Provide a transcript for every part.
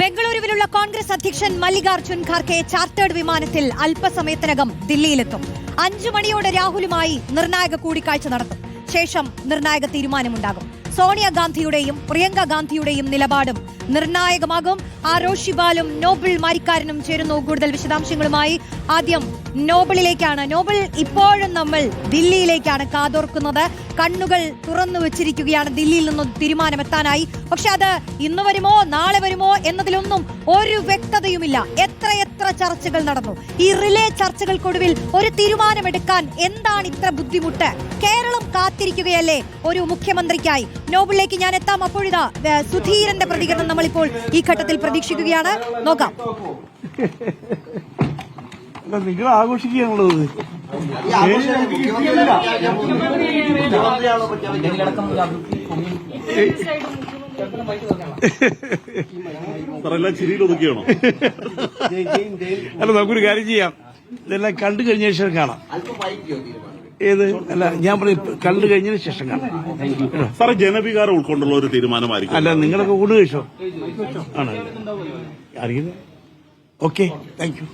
ബംഗളൂരുവിലുള്ള കോൺഗ്രസ് അധ്യക്ഷൻ മല്ലികാർജുൻ ഖാർഗെ ചാർട്ടേഡ് വിമാനത്തിൽ അല്പസമയത്തിനകം ദില്ലിയിലെത്തും. 5 മണിയോടെ രാഹുലുമായി നിർണായക കൂടിക്കാഴ്ച നടത്തും. ശേഷം നിർണായക തീരുമാനമുണ്ടാകും. സോണിയാഗാന്ധിയുടെയും പ്രിയങ്ക ഗാന്ധിയുടെയും നിലപാടും നിർണായകമാകും. റോഷി ബാലും നോബിൾ മാരിക്കാരനും ചേരുന്നു കൂടുതൽ വിശദാംശങ്ങളുമായി. ആദ്യം നോബിളിലേക്കാണ്. നോബിൾ, ഇപ്പോഴും നമ്മൾ ദില്ലിയിലേക്കാണ് കാതോർക്കുന്നത്. കണ്ണുകൾ തുറന്നു വെച്ചിരിക്കുകയാണ്. ദില്ലിയിൽ നിന്നും തീരുമാനമെത്താനായി. പക്ഷെ അത് ഇന്ന് വരുമോ നാളെ വരുമോ എന്നതിലൊന്നും ഒരു വ്യക്തതയുമില്ല. എത്രയെത്ര ചർച്ചകൾ നടന്നു. ഈ റിലേ ചർച്ചകൾക്കൊടുവിൽ ഒരു തീരുമാനമെടുക്കാൻ എന്താണ് ഇത്ര ബുദ്ധിമുട്ട്? കേരളം കാത്തിരിക്കുകയല്ലേ ഒരു മുഖ്യമന്ത്രിക്കായി? നോബിളിലേക്ക് ഞാൻ എത്താം. അപ്പോഴിതാ സുധീരന്റെ പ്രതികരണം നമ്മളിപ്പോൾ ഈ ഘട്ടത്തിൽ പ്രതീക്ഷിക്കുകയാണ്. നോക്കാം. നിങ്ങൾ ആഘോഷിക്കുകയാണുള്ളത്. ചിരിയിലൊതുക്കിയാണോ? അല്ല, നമുക്കൊരു കാര്യം ചെയ്യാം. ഇതെല്ലാം കണ്ടു കഴിഞ്ഞ ശേഷം കാണാം. ഏത് അല്ല, ഞാൻ പറയും കണ്ടു കഴിഞ്ഞതിന് ശേഷം കാണാം. സാറേ, ജനവികാരം ഉൾക്കൊണ്ടുള്ള ഒരു തീരുമാനമായിരിക്കും. അല്ല, നിങ്ങളൊക്കെ ഊണ് കഴിച്ചോ? ആണ് അറിയില്ല. Okay, thank you.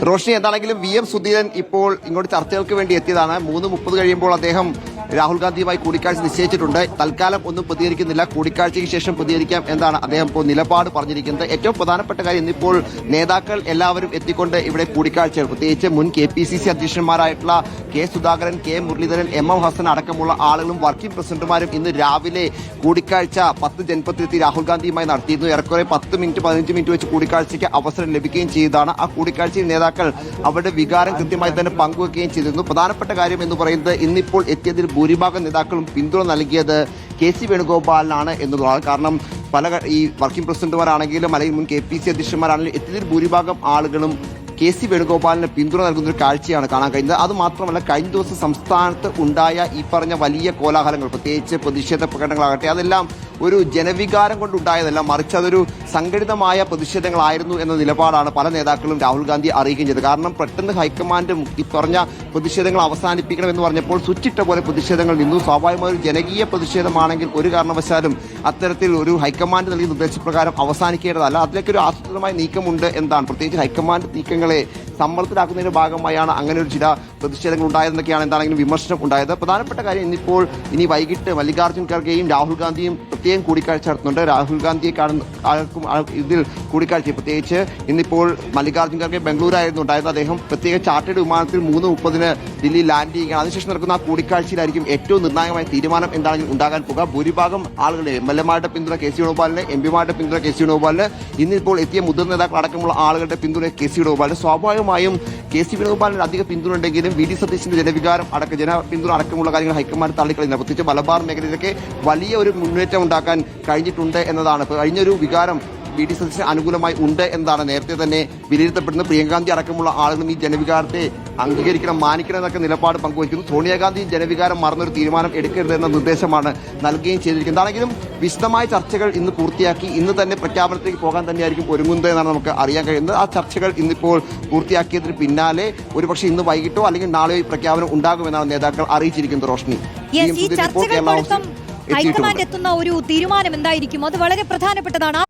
റോഷ്നി, എന്താണെങ്കിലും വി എം സുധീരൻ ഇപ്പോൾ ഇങ്ങോട്ട് ചർച്ചകൾക്ക് വേണ്ടി എത്തിയതാണ്. 3:30 കഴിയുമ്പോൾ അദ്ദേഹം രാഹുൽ ഗാന്ധിയുമായി കൂടിക്കാഴ്ച നിശ്ചയിച്ചിട്ടുണ്ട്. തൽക്കാലം ഒന്നും പ്രതികരിക്കുന്നില്ല. കൂടിക്കാഴ്ചയ്ക്ക് ശേഷം പ്രതികരിക്കാം എന്നാണ് അദ്ദേഹം ഇപ്പോൾ നിലപാട് പറഞ്ഞിരിക്കുന്നത്. ഏറ്റവും പ്രധാനപ്പെട്ട കാര്യം, ഇന്നിപ്പോൾ നേതാക്കൾ എല്ലാവരും എത്തിക്കൊണ്ട് ഇവിടെ കൂടിക്കാഴ്ച, പ്രത്യേകിച്ച് മുൻ KPCC അധ്യക്ഷന്മാരായിട്ടുള്ള K Sudhakaran, K Muraleedharan, MM Hassan അടക്കമുള്ള ആളുകളും വർക്കിംഗ് പ്രസിഡന്റുമാരും ഇന്ന് രാവിലെ കൂടിക്കാഴ്ച 10 ജനപഥത്തിലെത്തി രാഹുൽ ഗാന്ധിയുമായി നടത്തിയിരുന്നു. ഏറെക്കുറെ 10 മിനിറ്റ് 15 മിനിറ്റ് വെച്ച് കൂടിക്കാഴ്ചയ്ക്ക് അവസരം ലഭിക്കുകയും ചെയ്തതാണ്. ആ കൂടിക്കാഴ്ചയിൽ നേതാക്കൾ അവരുടെ വികാരം കൃത്യമായി തന്നെ പങ്കുവെക്കുകയും ചെയ്തിരുന്നു. പ്രധാനപ്പെട്ട കാര്യം എന്ന് പറയുന്നത്, ഇന്നിപ്പോൾ എത്തിയതിൽ ഭൂരിഭാഗം നേതാക്കളും പിന്തുണ നൽകിയത് KC വേണുഗോപാലിനാണ് എന്നുള്ളതാണ്. കാരണം ഈ വർക്കിംഗ് പ്രസിഡന്റുമാരാണെങ്കിലും അല്ലെങ്കിൽ മുൻ KPCC അധ്യക്ഷന്മാരാണെങ്കിലും എത്തിയതിൽ ഭൂരിഭാഗം ആളുകളും KC വേണുഗോപാലിന് പിന്തുണ നൽകുന്ന ഒരു കാഴ്ചയാണ് കാണാൻ കഴിയുന്നത്. അത് മാത്രമല്ല, കഴിഞ്ഞ ദിവസം സംസ്ഥാനത്ത് ഉണ്ടായ ഈ പറഞ്ഞ വലിയ കോലാഹലങ്ങൾ, പ്രത്യേകിച്ച് പ്രതിഷേധ പ്രകടനങ്ങളാകട്ടെ, അതെല്ലാം ഒരു ജനവികാരം കൊണ്ടുണ്ടായതല്ല, മറിച്ച് അതൊരു സംഘടിതമായ പ്രതിഷേധങ്ങളായിരുന്നു എന്ന നിലപാടാണ് പല നേതാക്കളും രാഹുൽ ഗാന്ധി അറിയിക്കുകയും ചെയ്തത്. കാരണം പെട്ടെന്ന് ഹൈക്കമാൻഡ് ഈ പറഞ്ഞ പ്രതിഷേധങ്ങൾ അവസാനിപ്പിക്കണമെന്ന് പറഞ്ഞപ്പോൾ സ്വിച്ചിട്ട പോലെ പ്രതിഷേധങ്ങൾ നിന്നു. സ്വാഭാവികമായ ഒരു ജനകീയ പ്രതിഷേധമാണെങ്കിൽ ഒരു കാരണവശാലും അത്തരത്തിൽ ഒരു ഹൈക്കമാൻഡ് നൽകിയ നിർദ്ദേശപ്രകാരം അവസാനിക്കേണ്ടതല്ല. അതിലേക്ക് ഒരു ആസൂത്രിതമായ നീക്കമുണ്ട് എന്താണ്, പ്രത്യേകിച്ച് ഹൈക്കമാൻഡ് നീക്കങ്ങളെ സമ്മർദ്ദത്തിലാക്കുന്നതിന്റെ ഭാഗമായാണ് അങ്ങനെ ഒരു ചില പ്രതിഷേധങ്ങൾ ഉണ്ടായതെന്നൊക്കെയാണ് എന്താണെങ്കിലും വിമർശനം ഉണ്ടായത്. പ്രധാനപ്പെട്ട കാര്യം, ഇനി വൈകിട്ട് മല്ലികാർജുൻ ഖാർഗെയും രാഹുൽ ഗാന്ധിയും പ്രത്യേകം കൂടിക്കാഴ്ച നടത്തുന്നുണ്ട്. രാഹുൽ ഗാന്ധിയെ ഇതിൽ കൂടിക്കാഴ്ച, പ്രത്യേകിച്ച് ഇന്നിപ്പോൾ മല്ലികാർജുൻ ഖാർഗെ ബംഗളൂരായിരുന്നു ഉണ്ടായിരുന്നത്. അദ്ദേഹം പ്രത്യേക ചാർട്ടേഡ് വിമാനത്തിൽ 3:30 ദില്ലി ലാൻഡ് ചെയ്യുകയാണ്. അതിനുശേഷം നടക്കുന്ന ആ കൂടിക്കാഴ്ചയിലായിരിക്കും ഏറ്റവും നിർണായകമായ തീരുമാനം എന്താണെങ്കിലും ഉണ്ടാകാൻ പോകുക. ഭൂരിഭാഗം ആളുകളെ MLA-മാരുടെ പിന്തുണ KC വേണുഗോപാലിന്, MP-മാരുടെ പിന്തുണ KC വേണുഗോപാലിന്, ഇന്നിപ്പോൾ എത്തിയ മുതിർന്ന നേതാക്കൾ അടക്കമുള്ള ആളുകളുടെ പിന്തുണ KC വേണുഗോപാലിന്. സ്വാഭാവികമായും KC വേണുഗോപാലിന് അധിക പിന്തുണ ഉണ്ടെങ്കിലും VD സതീശന്റെ ജനവികാരം ജനപിന്തുണ അടക്കമുള്ള കാര്യങ്ങൾ ഹൈക്കമാൻഡ് തള്ളിക്കളയുന്നത്. പ്രത്യേകിച്ച് മലബാർ മേഖലയിലൊക്കെ വലിയ ഒരു മുന്നേറ്റം ഉണ്ടാക്കാൻ കഴിഞ്ഞിട്ടുണ്ട് എന്നതാണ്. കഴിഞ്ഞൊരു വികാരം VD സതീശന് അനുകൂലമായി ഉണ്ട് എന്നതാണ് നേരത്തെ തന്നെ വിലയിരുത്തപ്പെടുന്നത്. പ്രിയങ്ക ഗാന്ധി അടക്കമുള്ള ആളുകളും ഈ ജനവികാരത്തെ അംഗീകരിക്കണം, മാനിക്കണം എന്നൊക്കെ നിലപാട് പങ്കുവയ്ക്കുന്നു. സോണിയാഗാന്ധി ജനവികാരം മറന്നൊരു തീരുമാനം എടുക്കരുത് എന്ന നിർദ്ദേശമാണ് നൽകുകയും ചെയ്തിരിക്കുന്നത്. എന്താണെങ്കിലും വിശദമായ ചർച്ചകൾ ഇന്ന് പൂർത്തിയാക്കി ഇന്ന് തന്നെ പ്രഖ്യാപനത്തിലേക്ക് പോകാൻ തന്നെയായിരിക്കും ഒരുങ്ങുന്നത് എന്നാണ് നമുക്ക് അറിയാൻ കഴിയുന്നത്. ആ ചർച്ചകൾ ഇന്നിപ്പോൾ പൂർത്തിയാക്കിയതിന് പിന്നാലെ ഒരുപക്ഷെ ഇന്ന് വൈകിട്ടോ അല്ലെങ്കിൽ നാളെയോ പ്രഖ്യാപനം ഉണ്ടാകുമെന്നാണ് നേതാക്കൾ അറിയിച്ചിരിക്കുന്നത്. റോഷ്നി, ഹൈക്കമാൻഡ് എത്തുന്ന ഒരു തീരുമാനം എന്തായിരിക്കും? അത് വളരെ പ്രധാനപ്പെട്ടതാണ്. ആ